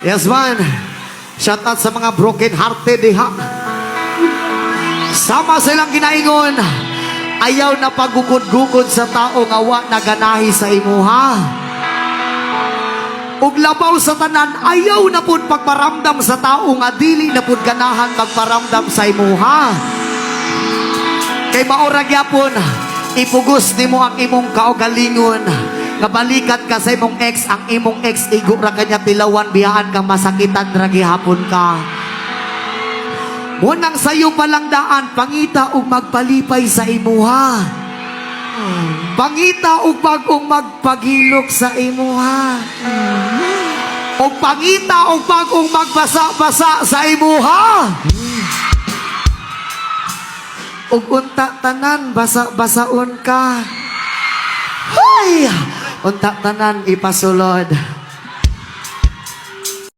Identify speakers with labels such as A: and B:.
A: Yes man, shout out sa mga broken hearted diha. Sama silang ginaingon, ayaw na pagugod-gugod sa tao nga wa naganahi sa imuha. Ug labaw sa tanan, ayaw na pud pagparamdam sa tao nga dili na pud ganahan magparamdam sa imuha. Kay maura gyapon, ipugos nimo ang imong kaugalingon. Nga balikat ka sa imong ex, ang imong ex igo ra kanya tilawan bihaan ka masakitan ra gihapon ka. Munang sayo palang daan, pangita ug magpalipay sa imuha. Pangita ug bagong magpagilok sa imuha. O pangita ug bagong magbasa-basa sa imuha. Ug unta tanan basa-basaon ka. Hay! Unta tanan ipasulod.